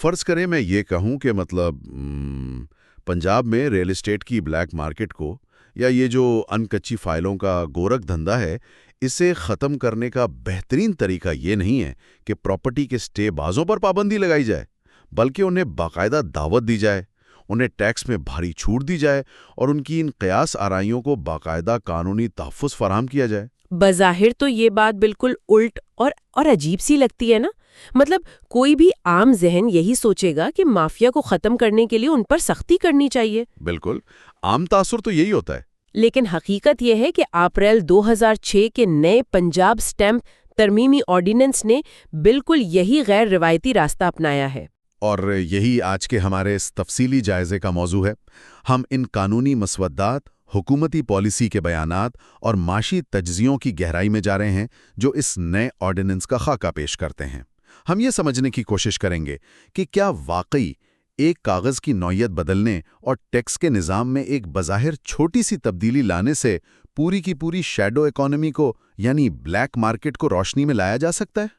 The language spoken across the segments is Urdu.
فرض کریں میں یہ کہوں کہ پنجاب میں ریل اسٹیٹ کی بلیک مارکیٹ کو یا یہ جو ان کچی فائلوں کا گورکھ دھندا ہے اسے ختم کرنے کا بہترین طریقہ یہ نہیں ہے کہ پراپرٹی کے سٹے بازوں پر پابندی لگائی جائے، بلکہ انہیں باقاعدہ دعوت دی جائے، انہیں ٹیکس میں بھاری چھوٹ دی جائے اور ان کی ان قیاس آرائیوں کو باقاعدہ قانونی تحفظ فراہم کیا جائے۔ بظاہر تو یہ بات بالکل الٹ اور عجیب سی لگتی ہے نا؟ مطلب کوئی بھی عام ذہن یہی سوچے گا کہ مافیا کو ختم کرنے کے لیے ان پر سختی کرنی چاہیے۔ بالکل، عام تاثر تو یہی ہوتا ہے۔ لیکن حقیقت یہ ہے کہ اپریل 2006 کے نئے پنجاب اسٹیمپ ترمیمی آرڈیننس نے بالکل یہی غیر روایتی راستہ اپنایا ہے۔ اور یہی آج کے ہمارے اس تفصیلی جائزے کا موضوع ہے۔ ہم ان قانونی مسودات، حکومتی پالیسی کے بیانات اور معاشی تجزیوں کی گہرائی میں جا رہے ہیں جو اس نئے آرڈیننس کا خاکہ پیش کرتے ہیں۔ ہم یہ سمجھنے کی کوشش کریں گے کہ کیا واقعی ایک کاغذ کی نوعیت بدلنے اور ٹیکس کے نظام میں ایک بظاہر چھوٹی سی تبدیلی لانے سے پوری کی پوری شیڈو اکانومی کو یعنی بلیک مارکیٹ کو روشنی میں لایا جا سکتا ہے؟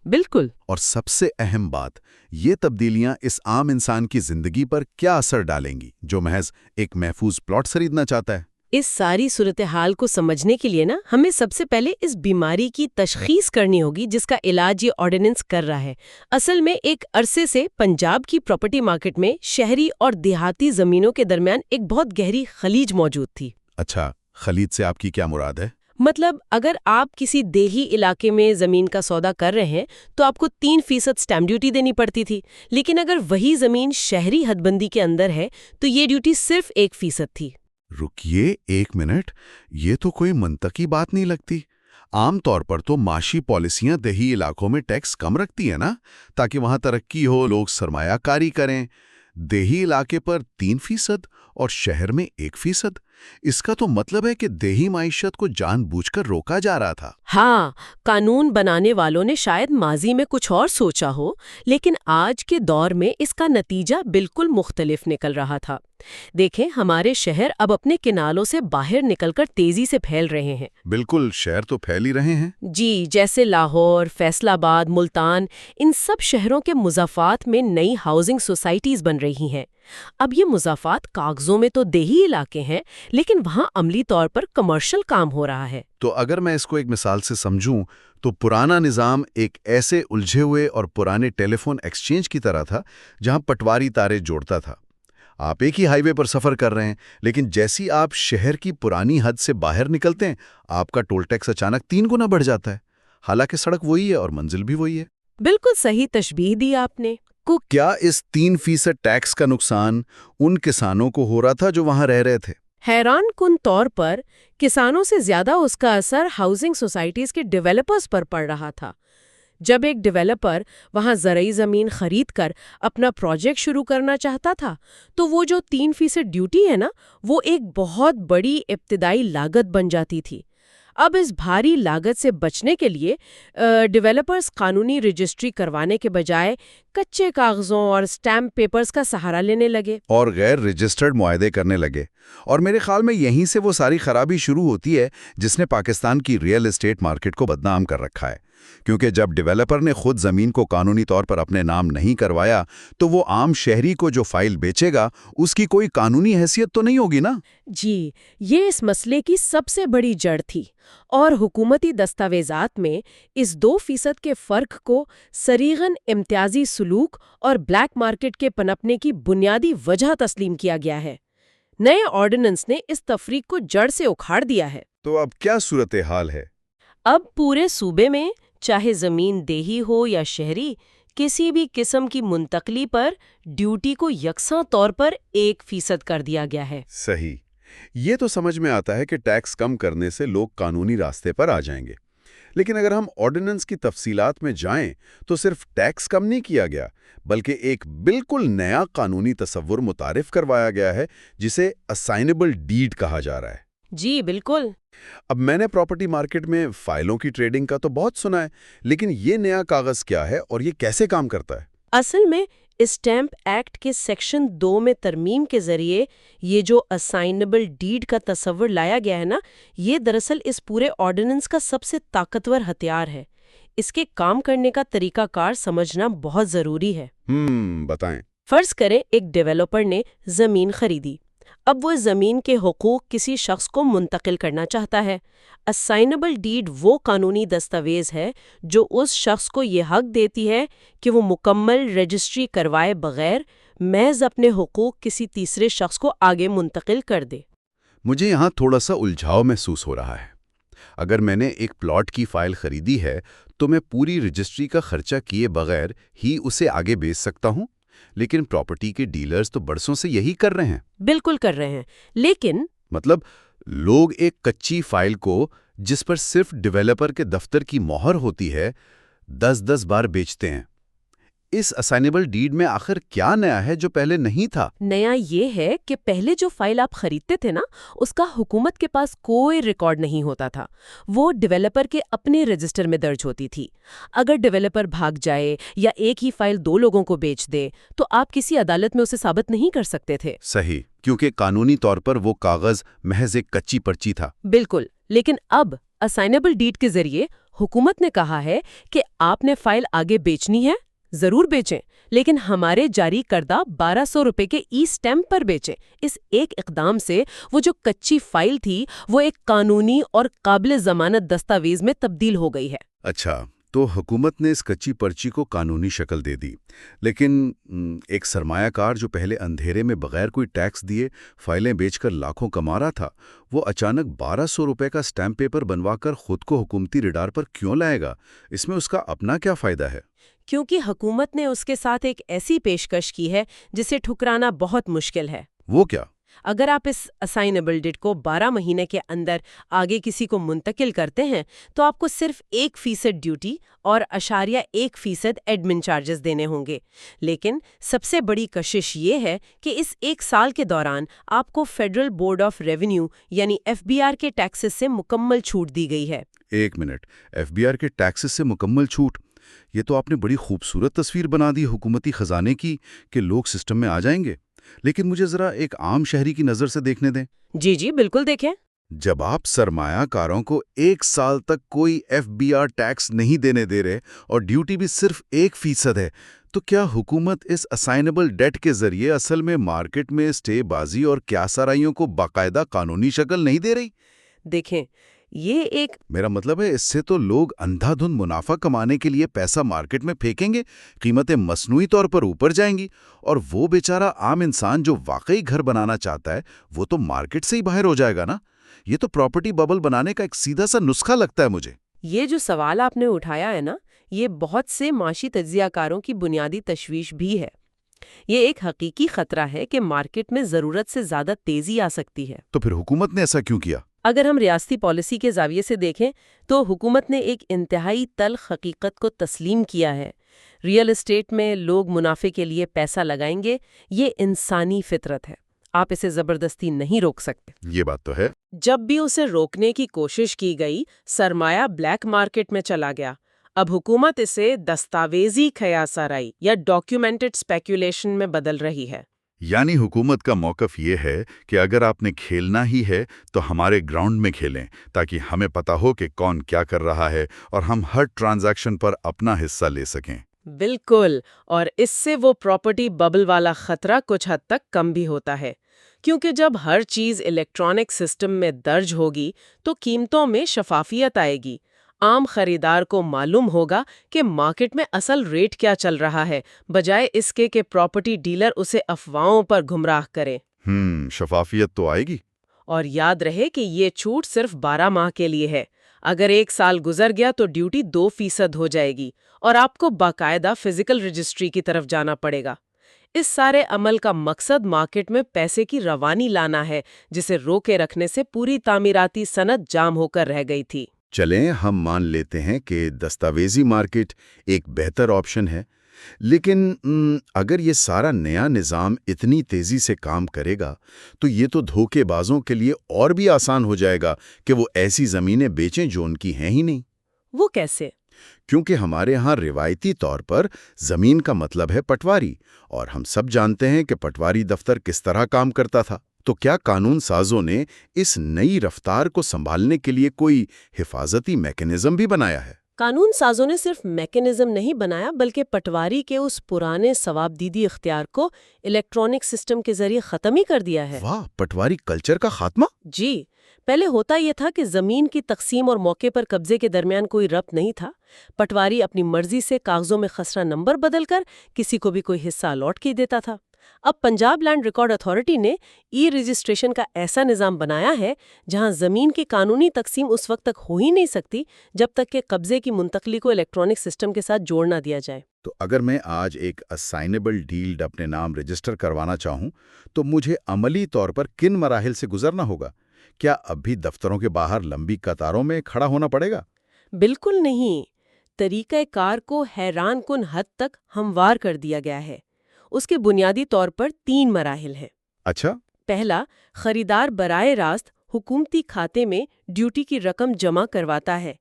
بالکل۔ اور سب سے اہم بات، یہ تبدیلیاں اس عام انسان کی زندگی پر کیا اثر ڈالیں گی جو محض ایک محفوظ پلاٹ خریدنا چاہتا ہے؟ اس ساری صورتحال کو سمجھنے کے لیے ہمیں سب سے پہلے اس بیماری کی تشخیص کرنی ہوگی جس کا علاج یہ آرڈیننس کر رہا ہے۔ اصل میں ایک عرصے سے پنجاب کی پراپرٹی مارکیٹ میں شہری اور دیہاتی زمینوں کے درمیان ایک بہت گہری خلیج موجود تھی۔ اچھا، خلید سے آپ کی کیا مراد ہے؟ مطلب اگر آپ کسی دیہی علاقے میں زمین کا سودا کر رہے ہیں تو آپ کو 3% سٹیمپ ڈیوٹی دینی پڑتی تھی، لیکن اگر وہی زمین شہری حد بندی کے اندر ہے تو یہ ڈیوٹی صرف 1% تھی۔ رکیے ایک منٹ، یہ تو کوئی منطقی بات نہیں لگتی۔ عام طور پر تو معاشی پالیسیاں دیہی علاقوں میں ٹیکس کم رکھتی ہیں نا، تاکہ وہاں ترقی ہو، لوگ سرمایہ کاری کریں۔ دیہی علاقے پر 3% اور شہر میں 1%۔ اس کا تو مطلب ہے کہ دیہی معیشت کو جان بوجھ کر روکا جا رہا تھا۔ ہاں، قانون بنانے والوں نے شاید ماضی میں کچھ اور سوچا ہو، لیکن آج کے دور میں اس کا نتیجہ بالکل مختلف نکل رہا تھا۔ دیکھیں، ہمارے شہر اب اپنے کنالوں سے باہر نکل کر تیزی سے پھیل رہے ہیں۔ بالکل، شہر تو پھیل ہی رہے ہیں۔ جی، جیسے لاہور، فیصل آباد، ملتان، ان سب شہروں کے مضافات میں نئی ہاؤسنگ سوسائٹیز بن رہی ہیں۔ اب یہ مضافات کاغذوں میں تو دیہی علاقے ہیں، لیکن وہاں عملی طور پر کمرشل کام ہو رہا ہے۔ تو اگر میں اس کو ایک مثال سے سمجھوں تو پرانا نظام ایک ایسے الجھے ہوئے اور پرانے ٹیلی فون ایکسچینج کی طرح تھا جہاں پٹواری تاریں جوڑتا تھا۔ آپ ایک ہی ہائی وے پر سفر کر رہے ہیں، لیکن جیسی آپ شہر کی پرانی حد سے باہر نکلتے ہیں آپ کا ٹول ٹیکس اچانک 3 گنا بڑھ جاتا ہے، حالانکہ سڑک وہی ہے اور منزل بھی وہی ہے۔ بالکل صحیح تشبیہ دی آپ نے۔ کیا اس 3% ٹیکس کا نقصان ان کسانوں کو ہو رہا تھا جو وہاں رہ رہے تھے؟ حیران کن طور پر کسانوں سے زیادہ اس کا اثر ہاؤسنگ سوسائٹیز کے ڈیولپرز پر پڑ رہا تھا۔ جب ایک ڈیولپر وہاں زرعی زمین خرید کر اپنا پروجیکٹ شروع کرنا چاہتا تھا تو وہ جو 3% ڈیوٹی ہے وہ ایک بہت بڑی ابتدائی لاگت بن جاتی تھی۔ اب اس بھاری لاگت سے بچنے کے لیے ڈیولپرز قانونی رجسٹری کروانے کے بجائے کچے کاغذوں اور سٹیمپ پیپرز کا سہارا لینے لگے اور غیر رجسٹرڈ معاہدے کرنے لگے۔ اور میرے خیال میں یہیں سے وہ ساری خرابی شروع ہوتی ہے جس نے پاکستان کی ریئل اسٹیٹ مارکیٹ کو بدنام کر رکھا ہے، کیونکہ جب ڈیولپر نے خود زمین کو قانونی طور پر اپنے نام نہیں کروایا تو وہ عام شہری کو جو فائل بیچے گا اس کی کوئی قانونی حیثیت تو نہیں ہوگی نا۔ جی، یہ اس مسئلے کی سب سے بڑی جڑ تھی، اور حکومتی دستاویزات میں اس 2% کے فرق کو صریغاً امتیازی سلوک اور بلیک مارکیٹ کے پنپنے کی بنیادی وجہ تسلیم کیا گیا ہے۔ نئے آرڈیننس نے اس تفریق کو جڑ سے اکھاڑ دیا ہے۔ تو اب کیا صورتحال ہے؟ اب پورے صوبے میں چاہے زمین دیہی ہو یا شہری، کسی بھی قسم کی منتقلی پر ڈیوٹی کو یکساں طور پر 1% کر دیا گیا ہے۔ صحیح، یہ تو سمجھ میں آتا ہے کہ ٹیکس کم کرنے سے لوگ قانونی راستے پر آ جائیں گے، لیکن اگر ہم آرڈیننس کی تفصیلات میں جائیں تو صرف ٹیکس کم نہیں کیا گیا بلکہ ایک بالکل نیا قانونی تصور متعارف کروایا گیا ہے جسے اسائنبل ڈیڈ کہا جا رہا ہے۔ جی بالکل۔ اب میں نے پراپرٹی مارکیٹ میں فائلوں کی ٹریڈنگ کا تو بہت سنا ہے، لیکن یہ نیا کاغذ کیا ہے اور یہ کیسے کام کرتا ہے؟ اصل میں اسٹیمپ ایکٹ کے سیکشن 2 میں ترمیم کے ذریعے یہ جو اسائنبل ڈیڈ کا تصور لایا گیا ہے یہ دراصل اس پورے آرڈیننس کا سب سے طاقتور ہتھیار ہے۔ اس کے کام کرنے کا طریقہ کار سمجھنا بہت ضروری ہے۔ بتائیں۔ فرض کریں ایک ڈیولپر نے زمین خریدی۔ اب وہ زمین کے حقوق کسی شخص کو منتقل کرنا چاہتا ہے۔ اسائنبل ڈیڈ وہ قانونی دستاویز ہے جو اس شخص کو یہ حق دیتی ہے کہ وہ مکمل رجسٹری کروائے بغیر محض اپنے حقوق کسی تیسرے شخص کو آگے منتقل کر دے۔ مجھے یہاں تھوڑا سا الجھاؤ محسوس ہو رہا ہے۔ اگر میں نے ایک پلاٹ کی فائل خریدی ہے تو میں پوری رجسٹری کا خرچہ کیے بغیر ہی اسے آگے بیچ سکتا ہوں، لیکن پراپرٹی کے ڈیلرز تو برسوں سے یہی کر رہے ہیں۔ بالکل کر رہے ہیں، لیکن مطلب لوگ ایک کچی فائل کو جس پر صرف ڈیولپر کے دفتر کی مہر ہوتی ہے 10 بار بیچتے ہیں۔ اس اسائنبل ڈیڈ میں آخر کیا نیا ہے جو پہلے نہیں تھا؟ نیا یہ ہے کہ پہلے جو فائل آپ خریدتے تھے نا، اس کا حکومت کے پاس کوئی ریکارڈ نہیں ہوتا تھا۔ وہ ڈیولپر کے اپنے رجسٹر میں درج ہوتی تھی۔ اگر ڈیولپر بھاگ جائے یا ایک ہی فائل 2 لوگوں کو بیچ دے تو آپ کسی عدالت میں اسے ثابت نہیں کر سکتے تھے۔ صحیح، کیونکہ قانونی طور پر وہ کاغذ محض ایک کچی پرچی تھا۔ بالکل، لیکن اب اسائنبل ڈیڈ کے ذریعے حکومت نے کہا ہے کہ آپ نے فائل آگے بیچنی ہے، ضرور بیچیں، لیکن ہمارے جاری کردہ 1200 روپے کے ای سٹیمپ پر بیچیں۔ اس ایک اقدام سے وہ جو کچی فائل تھی وہ ایک قانونی اور قابل ضمانت دستاویز میں تبدیل ہو گئی ہے۔ اچھا، تو حکومت نے اس کچی پرچی کو قانونی شکل دے دی، لیکن ایک سرمایہ کار جو پہلے اندھیرے میں بغیر کوئی ٹیکس دیے فائلیں بیچ کر لاکھوں کما رہا تھا، وہ اچانک 1200 روپے کا سٹیمپ پیپر بنوا کر خود کو حکومتی ریڈار پر کیوں لائے گا؟ اس میں اس کا اپنا کیا فائدہ ہے؟ کیونکہ حکومت نے اس کے ساتھ ایک ایسی پیشکش کی ہے جسے ٹھکرانا بہت مشکل ہے۔ وہ کیا؟ اگر آپ اس اسائنبل ڈیڈ کو 12 مہینے کے اندر آگے کسی کو منتقل کرتے ہیں تو آپ کو صرف 1% ڈیوٹی اور 0.1% ایڈمن چارجز دینے ہوں گے۔ لیکن سب سے بڑی کشش یہ ہے کہ اس 1 سال کے دوران آپ کو فیڈرل بورڈ آف ریونیو یعنی FBR کے ٹیکسز سے مکمل چھوٹ دی گئی ہے۔ ایک منٹ، FBR کے ٹیکسز سے مکمل چھوٹ؟ یہ تو آپ نے بڑی خوبصورت تصویر بنا دی حکومتی خزانے کی کہ لوگ سسٹم میں آ جائیں گے، لیکن مجھے ذرا ایک عام شہری کی نظر سے دیکھنے دیں۔ جی بالکل دیکھیں۔ جب آپ سرمایہ کاروں کو 1 سال تک کوئی FBR ٹیکس نہیں دینے دے رہے اور ڈیوٹی بھی صرف 1% ہے، تو کیا حکومت اس اسائنبل ڈیٹ کے ذریعے اصل میں مارکیٹ میں اسٹے بازی اور کیاسرائیوں کو باقاعدہ قانونی شکل نہیں دے رہی؟ دیکھیں، یہ ایک میرا مطلب ہے اس سے تو لوگ اندھا دھند منافع کمانے کے لیے پیسہ مارکیٹ میں پھینکیں گے، قیمتیں مصنوعی طور پر اوپر جائیں گی، اور وہ بیچارہ عام انسان جو واقعی گھر بنانا چاہتا ہے وہ تو مارکیٹ سے ہی باہر ہو جائے گا نا۔ یہ تو پراپرٹی ببل بنانے کا ایک سیدھا سا نسخہ لگتا ہے مجھے۔ یہ جو سوال آپ نے اٹھایا ہے نا، یہ بہت سے معاشی تجزیہ کاروں کی بنیادی تشویش بھی ہے۔ یہ ایک حقیقی خطرہ ہے کہ مارکیٹ میں ضرورت سے زیادہ تیزی آ سکتی ہے۔ تو پھر حکومت نے ایسا کیوں کیا؟ اگر ہم ریاستی پالیسی کے زاویے سے دیکھیں تو حکومت نے ایک انتہائی تلخ حقیقت کو تسلیم کیا ہے۔ ریئل اسٹیٹ میں لوگ منافع کے لیے پیسہ لگائیں گے، یہ انسانی فطرت ہے، آپ اسے زبردستی نہیں روک سکتے۔ یہ بات تو ہے۔ جب بھی اسے روکنے کی کوشش کی گئی، سرمایہ بلیک مارکیٹ میں چلا گیا۔ اب حکومت اسے دستاویزی کھیاسرائی یا ڈاکیومنٹڈ اسپیکولیشن میں بدل رہی ہے۔ یعنی حکومت کا موقف یہ ہے کہ اگر آپ نے کھیلنا ہی ہے تو ہمارے گراؤنڈ میں کھیلیں، تاکہ ہمیں پتہ ہو کہ کون کیا کر رہا ہے اور ہم ہر ٹرانزیکشن پر اپنا حصہ لے سکیں۔ بالکل، اور اس سے وہ پراپرٹی ببل والا خطرہ کچھ حد تک کم بھی ہوتا ہے، کیونکہ جب ہر چیز الیکٹرانک سسٹم میں درج ہوگی تو قیمتوں میں شفافیت آئے گی۔ عام خریدار کو معلوم ہوگا کہ مارکیٹ میں اصل ریٹ کیا چل رہا ہے، بجائے اس کے کہ پراپرٹی ڈیلر اسے افواہوں پر گمراہ کرے۔ شفافیت تو آئے گی۔ اور یاد رہے کہ یہ چھوٹ صرف 12 ماہ کے لیے ہے۔ اگر 1 سال گزر گیا تو ڈیوٹی 2% ہو جائے گی اور آپ کو باقاعدہ فزیکل رجسٹری کی طرف جانا پڑے گا۔ اس سارے عمل کا مقصد مارکیٹ میں پیسے کی روانی لانا ہے، جسے روکے رکھنے سے پوری تعمیراتی صنعت جام ہو کر رہ گئی تھی۔ چلیں ہم مان لیتے ہیں کہ دستاویزی مارکیٹ ایک بہتر آپشن ہے، لیکن اگر یہ سارا نیا نظام اتنی تیزی سے کام کرے گا تو یہ تو دھوکے بازوں کے لیے اور بھی آسان ہو جائے گا کہ وہ ایسی زمینیں بیچیں جو ان کی ہیں ہی نہیں۔ وہ کیسے؟ کیونکہ ہمارے ہاں روایتی طور پر زمین کا مطلب ہے پٹواری، اور ہم سب جانتے ہیں کہ پٹواری دفتر کس طرح کام کرتا تھا۔ تو کیا قانون سازوں نے اس نئی رفتار کو سنبھالنے کے لیے کوئی حفاظتی میکانزم بھی بنایا ہے؟ قانون سازوں نے صرف میکینزم نہیں بنایا بلکہ پٹواری کے اس پرانے ثواب دیدی اختیار کو الیکٹرانک سسٹم کے ذریعے ختم ہی کر دیا ہے۔ واہ، پٹواری کلچر کا خاتمہ؟ جی، پہلے ہوتا یہ تھا کہ زمین کی تقسیم اور موقع پر قبضے کے درمیان کوئی ربط نہیں تھا۔ پٹواری اپنی مرضی سے کاغذوں میں خسرہ نمبر بدل کر کسی کو بھی کوئی حصہ الاٹ کے دیتا تھا۔ اب پنجاب لینڈ ریکارڈ اتھارٹی نے ای رجسٹریشن کا ایسا نظام بنایا ہے جہاں زمین کی قانونی تقسیم اس وقت تک ہو ہی نہیں سکتی جب تک کہ قبضے کی منتقلی کو الیکٹرانک سسٹم کے ساتھ جوڑ نہ دیا جائے۔ تو اگر میں آج ایک اسائنیبل ڈیلڈ اپنے نام رجسٹر کروانا چاہوں تو مجھے عملی طور پر کن مراحل سے گزرنا ہوگا؟ کیا اب بھی دفتروں کے باہر لمبی قطاروں میں کھڑا ہونا پڑے گا؟ بالکل نہیں، طریقہ کار کو حیران کن حد تک ہموار کر دیا گیا ہے۔ اس کے بنیادی طور پر 3 مراحل ہیں۔ اچھا، پہلا، خریدار براہ راست حکومتی کھاتے میں ڈیوٹی کی رقم جمع کرواتا ہے۔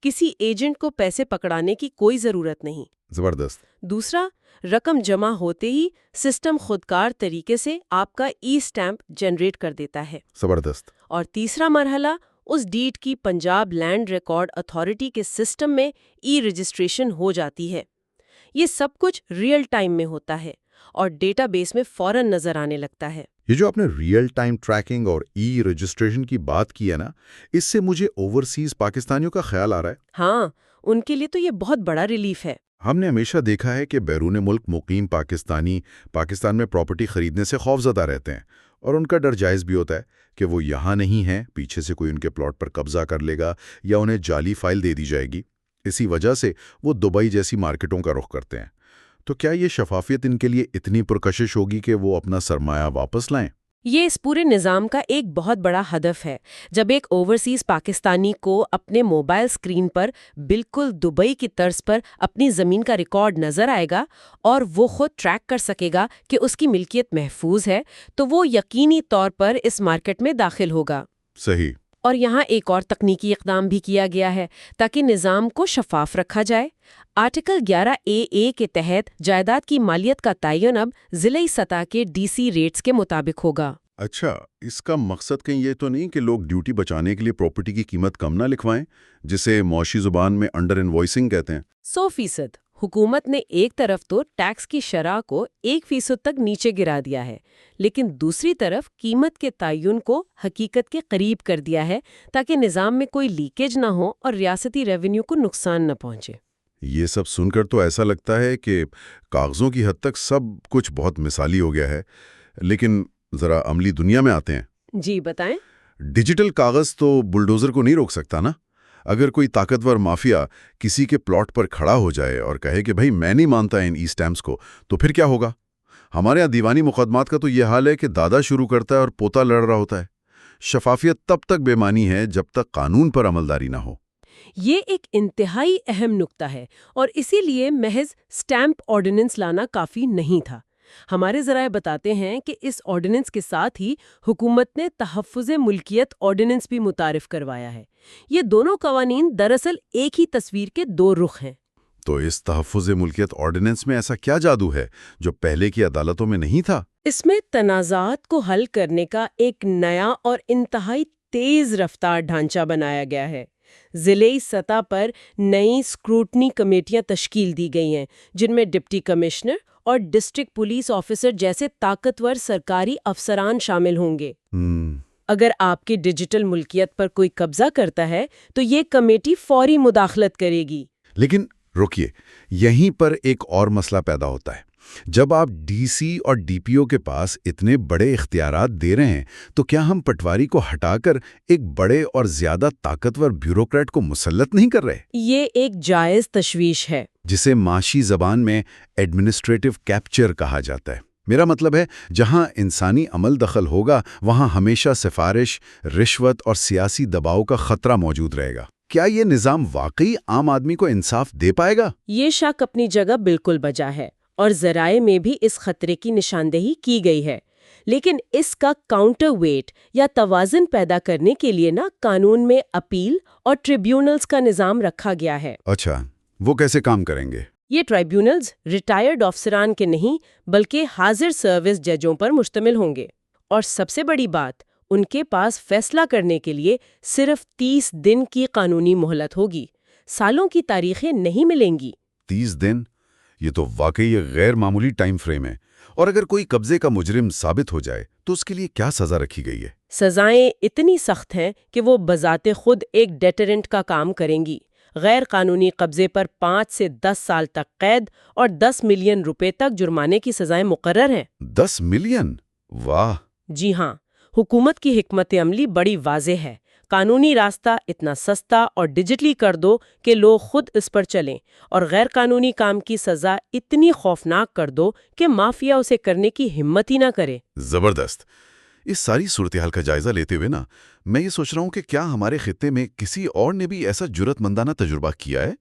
کسی ایجنٹ کو پیسے پکڑانے کی کوئی ضرورت نہیں۔ زبردست۔ دوسرا، رقم جمع ہوتے ہی سسٹم خودکار طریقے سے آپ کا ای اسٹیمپ جنریٹ کر دیتا ہے۔ زبردست۔ اور تیسرا مرحلہ، اس ڈیڈ کی پنجاب لینڈ ریکارڈ اتھارٹی کے سسٹم میں ای رجسٹریشن ہو جاتی ہے۔ یہ سب کچھ ریئل ٹائم میں ہوتا ہے اور ڈیٹا بیس میں فوراً نظر آنے لگتا ہے۔ یہ جو آپ نے ریئل ٹائم ٹریکنگ اور ای رجسٹریشن کی بات کی ہے نا، اس سے مجھے اوورسیز پاکستانیوں کا خیال آ رہا ہے۔ ہاں، ان کے لیے تو یہ بہت بڑا ریلیف ہے۔ ہم نے ہمیشہ دیکھا ہے کہ بیرون ملک مقیم پاکستانی پاکستان میں پراپرٹی خریدنے سے خوفزدہ رہتے ہیں، اور ان کا ڈر جائز بھی ہوتا ہے کہ وہ یہاں نہیں ہیں، پیچھے سے کوئی ان کے پلاٹ پر قبضہ کر لے گا یا انہیں جعلی فائل دے دی جائے گی۔ اسی وجہ سے وہ دبئی جیسی مارکیٹوں کا رخ کرتے ہیں۔ تو کیا یہ شفافیت ان کے لیے اتنی پرکشش ہوگی کہ وہ اپنا سرمایہ واپس لائیں؟ یہ اس پورے نظام کا ایک بہت بڑا ہدف ہے۔ جب ایک اوورسیز پاکستانی کو اپنے موبائل اسکرین پر بالکل دبئی کی طرز پر اپنی زمین کا ریکارڈ نظر آئے گا اور وہ خود ٹریک کر سکے گا کہ اس کی ملکیت محفوظ ہے، تو وہ یقینی طور پر اس مارکیٹ میں داخل ہوگا۔ صحیح۔ اور یہاں ایک اور تکنیکی اقدام بھی کیا گیا ہے تاکہ نظام کو شفاف رکھا جائے۔ آرٹیکل 11A کے تحت جائیداد کی مالیت کا تعین اب ضلعی سطح کے DC ریٹس کے مطابق ہوگا۔ اچھا، اس کا مقصد کہیں یہ تو نہیں کہ لوگ ڈیوٹی بچانے کے لیے پراپرٹی کی قیمت کم نہ لکھوائیں، جسے معاشی زبان میں انڈر انوائسنگ کہتے ہیں؟ 100%۔ حکومت نے ایک طرف تو ٹیکس کی شرح کو 1% تک نیچے گرا دیا ہے، لیکن دوسری طرف قیمت کے تعین کو حقیقت کے قریب کر دیا ہے تاکہ نظام میں کوئی لیکیج نہ ہو اور ریاستی ریونیو کو نقصان نہ پہنچے۔ یہ سب سن کر تو ایسا لگتا ہے کہ کاغذوں کی حد تک سب کچھ بہت مثالی ہو گیا ہے، لیکن ذرا عملی دنیا میں آتے ہیں۔ جی بتائیں۔ ڈیجیٹل کاغذ تو بلڈوزر کو نہیں روک سکتا نا؟ اگر کوئی طاقتور مافیا کسی کے پلاٹ پر کھڑا ہو جائے اور کہے کہ بھائی میں نہیں مانتا ان ای سٹیمپس کو، تو پھر کیا ہوگا؟ ہمارے یہاں دیوانی مقدمات کا تو یہ حال ہے کہ دادا شروع کرتا ہے اور پوتا لڑ رہا ہوتا ہے۔ شفافیت تب تک بے معنی ہے جب تک قانون پر عملداری نہ ہو۔ یہ ایک انتہائی اہم نکتہ ہے اور اسی لیے محض سٹیمپ آرڈیننس لانا کافی نہیں تھا۔ ہمارے ذرائع بتاتے ہیں کہ اس آرڈیننس کے ساتھ ہی حکومت نے تحفظ ملکیت آرڈیننس بھی متعارف کروایا ہے۔ یہ دونوں قوانین دراصل ایک ہی تصویر کے 2 رخ ہیں۔ تو اس تحفظ ملکیت آرڈیننس میں ایسا کیا جادو ہے جو پہلے کی عدالتوں میں نہیں تھا؟ اس میں تنازعات کو حل کرنے کا ایک نیا اور انتہائی تیز رفتار ڈھانچہ بنایا گیا ہے۔ ضلعی سطح پر نئی اسکروٹنی کمیٹیاں تشکیل دی گئی ہیں، جن میں ڈپٹی کمشنر اور ڈسٹرکٹ پولیس آفیسر جیسے طاقتور سرکاری افسران شامل ہوں گے۔ اگر آپ کی ڈیجیٹل ملکیت پر کوئی قبضہ کرتا ہے تو یہ کمیٹی فوری مداخلت کرے گی۔ لیکن رکیے، یہیں پر ایک اور مسئلہ پیدا ہوتا ہے۔ جب آپ ڈی سی اور ڈی پی او کے پاس اتنے بڑے اختیارات دے رہے ہیں تو کیا ہم پٹواری کو ہٹا کر ایک بڑے اور زیادہ طاقتور بیوروکریٹ کو مسلط نہیں کر رہے؟ یہ ایک جائز تشویش ہے، جسے معاشی زبان میں ایڈمنسٹریٹو کیپچر کہا جاتا ہے۔ میرا مطلب ہے جہاں انسانی عمل دخل ہوگا وہاں ہمیشہ سفارش، رشوت اور سیاسی دباؤ کا خطرہ موجود رہے گا۔ کیا یہ نظام واقعی عام آدمی کو انصاف دے پائے گا؟ یہ شک اپنی جگہ بالکل بجا ہے اور ذرائع میں بھی اس خطرے کی نشاندہی کی گئی ہے، لیکن اس کا کاؤنٹر ویٹ یا توازن پیدا کرنے کے لیے قانون میں اپیل اور ٹریبیونلز کا نظام رکھا گیا ہے۔ اچھا، وہ کیسے کام کریں گے؟ یہ ٹرائیبیونلز ریٹائرڈ افسران کے نہیں بلکہ حاضر سروس ججوں پر مشتمل ہوں گے، اور سب سے بڑی بات، ان کے پاس فیصلہ کرنے کے لیے صرف 30 دن کی قانونی مہلت ہوگی۔ سالوں کی تاریخیں نہیں ملیں گی۔ 30 دن؟ یہ تو واقعی ایک غیر معمولی ٹائم فریم ہے۔ اور اگر کوئی قبضے کا مجرم ثابت ہو جائے تو اس کے لیے کیا سزا رکھی گئی ہے؟ سزائیں اتنی سخت ہیں کہ وہ بذات خود ایک ڈیٹرنٹ کا کام کریں گی۔ غیر قانونی قبضے پر 5 سے 10 سال تک قید اور 10 ملین روپے تک جرمانے کی سزائیں مقرر ہیں۔ 10 ملین؟ واہ! جی ہاں، حکومت کی حکمت عملی بڑی واضح ہے۔ قانونی راستہ اتنا سستا اور ڈیجیٹلی کر دو کہ لوگ خود اس پر چلیں، اور غیر قانونی کام کی سزا اتنی خوفناک کر دو کہ مافیا اسے کرنے کی ہمت ہی نہ کرے۔ زبردست! اس ساری صورتحال کا جائزہ لیتے ہوئے میں یہ سوچ رہا ہوں کہ کیا ہمارے خطے میں کسی اور نے بھی ایسا جرأت مندانہ تجربہ کیا ہے؟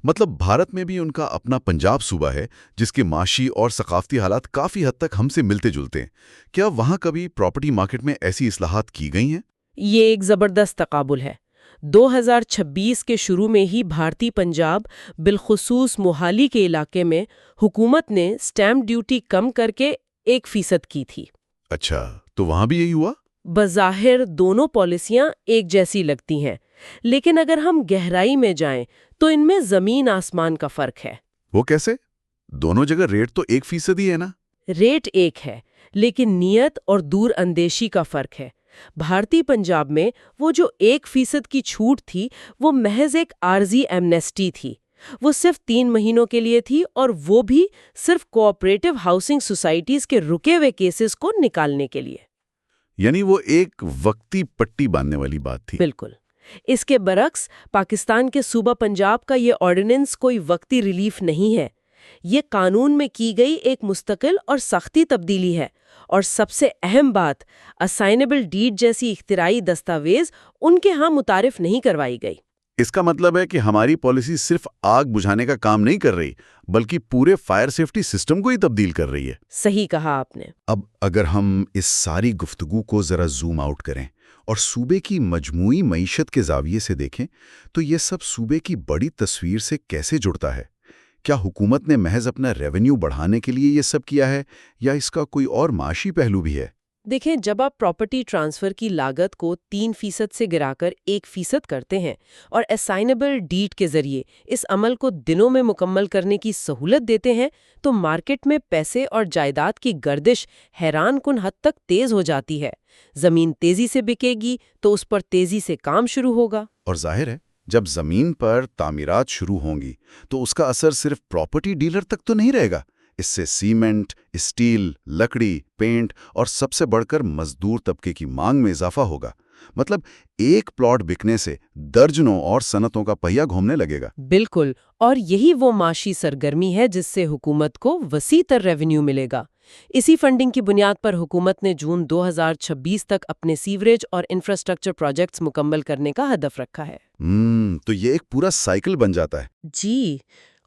مطلب بھارت میں بھی ان کا اپنا پنجاب صوبہ ہے جس کے معاشی اور ثقافتی حالات کافی حد تک ہم سے ملتے جلتے ہیں۔ کیا وہاں کبھی پراپرٹی مارکیٹ میں ایسی اصلاحات کی گئی ہیں؟ یہ ایک زبردست تقابل ہے۔ 2026 کے شروع میں ہی بھارتی پنجاب، بالخصوص موہالی کے علاقے میں حکومت نے سٹیمپ ڈیوٹی کم کر کے 1% کی تھی۔ اچھا، تو وہاں بھی یہی ہوا؟ بظاہر دونوں پالیسیاں ایک جیسی لگتی ہیں، لیکن اگر ہم گہرائی میں جائیں تو ان میں زمین آسمان کا فرق ہے۔ وہ کیسے؟ دونوں جگہ ریٹ تو 1% ہی ہے نا؟ ریٹ ایک ہے، لیکن نیت اور دور اندیشی کا فرق ہے۔ بھارتی پنجاب میں وہ جو 1% کی چھوٹ تھی وہ محض ایک عارضی ایمنیسٹی تھی۔ وہ صرف 3 مہینوں کے لیے تھی، اور وہ بھی صرف کوآپریٹو ہاؤسنگ سوسائٹیز کے رکے ہوئے کیسز کو نکالنے کے لیے۔ یعنی وہ ایک وقتی پٹی باندھنے والی بات تھی۔ بالکل۔ اس کے برعکس پاکستان کے صوبہ پنجاب کا یہ آرڈیننس کوئی وقتی ریلیف نہیں ہے۔ یہ قانون میں کی گئی ایک مستقل اور سختی تبدیلی ہے، اور سب سے اہم بات، اسائنیبل ڈیڈ جیسی اختراعی دستاویز ان کے ہاں متعارف نہیں کروائی گئی۔ اس کا مطلب ہے کہ ہماری پالیسی صرف آگ بجھانے کا کام نہیں کر رہی، بلکہ پورے فائر سیفٹی سسٹم کو ہی تبدیل کر رہی ہے۔ صحیح کہا آپ نے۔ اب اگر ہم اس ساری گفتگو کو ذرا زوم آؤٹ کریں اور صوبے کی مجموعی معیشت کے زاویے سے دیکھیں تو یہ سب صوبے کی بڑی تصویر سے کیسے جڑتا ہے؟ کیا حکومت نے محض اپنا ریونیو بڑھانے کے لیے یہ سب کیا ہے، یا اس کا کوئی اور معاشی پہلو بھی ہے؟ دیکھیں، جب آپ پراپرٹی ٹرانسفر کی لاگت کو 3% سے گرا کر 1% کرتے ہیں اور اسائنیبل ڈیڈ کے ذریعے اس عمل کو دنوں میں مکمل کرنے کی سہولت دیتے ہیں تو مارکیٹ میں پیسے اور جائیداد کی گردش حیران کن حد تک تیز ہو جاتی ہے۔ زمین تیزی سے بکے گی تو اس پر تیزی سے کام شروع ہوگا۔ اور ظاہر ہے جب زمین پر تعمیرات شروع ہوں گی تو اس کا اثر صرف پراپرٹی ڈیلر تک تو نہیں رہے گا۔ اس سے سیمنٹ، اسٹیل، لکڑی، پینٹ اور سب سے بڑھ کر مزدور طبقے کی مانگ میں اضافہ ہوگا۔ مطلب ایک پلاٹ بکنے سے درجنوں اور صنعتوں کا پہیہ گھومنے لگے گا۔ بالکل، اور یہی وہ معاشی سرگرمی ہے جس سے حکومت کو وسیع تر ریونیو ملے گا۔ اسی فنڈنگ کی بنیاد پر حکومت نے جون 2026 تک اپنے سیوریج اور انفراسٹرکچر پروجیکٹس مکمل کرنے کا ہدف رکھا ہے۔ تو یہ ایک پورا سائیکل بن جاتا ہے۔ جی،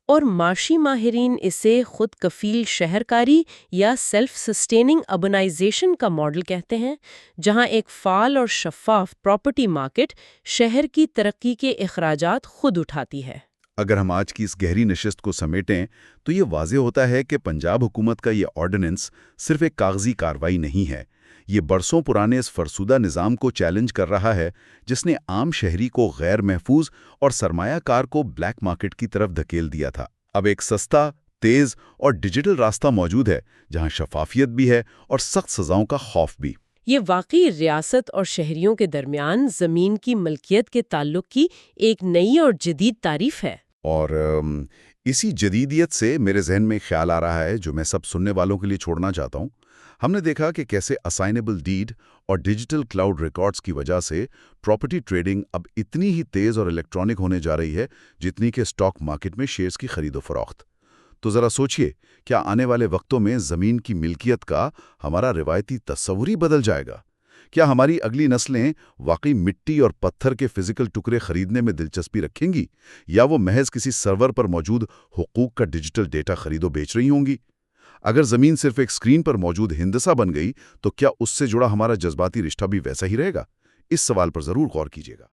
اور معاشی ماہرین اسے خود کفیل شہرکاری یا سیلف سسٹیننگ اربنائزیشن کا ماڈل کہتے ہیں، جہاں ایک فعال اور شفاف پراپرٹی مارکیٹ شہر کی ترقی کے اخراجات خود اٹھاتی ہے۔ اگر ہم آج کی اس گہری نشست کو سمیٹیں تو یہ واضح ہوتا ہے کہ پنجاب حکومت کا یہ آرڈیننس صرف ایک کاغذی کارروائی نہیں ہے، یہ برسوں پرانے اس فرسودہ نظام کو چیلنج کر رہا ہے جس نے عام شہری کو غیر محفوظ اور سرمایہ کار کو بلیک مارکیٹ کی طرف دھکیل دیا تھا۔ اب ایک سستا، تیز اور ڈیجیٹل راستہ موجود ہے جہاں شفافیت بھی ہے اور سخت سزاؤں کا خوف بھی۔ یہ واقعی ریاست اور شہریوں کے درمیان زمین کی ملکیت کے تعلق کی ایک نئی اور جدید تعریف ہے۔ اور اسی جدیدیت سے میرے ذہن میں خیال آ رہا ہے جو میں سب سننے والوں کے لیے چھوڑنا چاہتا ہوں۔ ہم نے دیکھا کہ کیسے اسائنیبل ڈیڈ اور ڈیجیٹل کلاؤڈ ریکارڈز کی وجہ سے پراپرٹی ٹریڈنگ اب اتنی ہی تیز اور الیکٹرانک ہونے جا رہی ہے جتنی کہ اسٹاک مارکیٹ میں شیئرز کی خرید و فروخت۔ تو ذرا سوچئے، کیا آنے والے وقتوں میں زمین کی ملکیت کا ہمارا روایتی تصور ہی بدل جائے گا؟ کیا ہماری اگلی نسلیں واقعی مٹی اور پتھر کے فزیکل ٹکڑے خریدنے میں دلچسپی رکھیں گی، یا وہ محض کسی سرور پر موجود حقوق کا ڈیجیٹل ڈیٹا خرید و بیچ رہی ہوں گی؟ اگر زمین صرف ایک اسکرین پر موجود ہندسہ بن گئی تو کیا اس سے جڑا ہمارا جذباتی رشتہ بھی ویسا ہی رہے گا؟ اس سوال پر ضرور غور کیجیے گا۔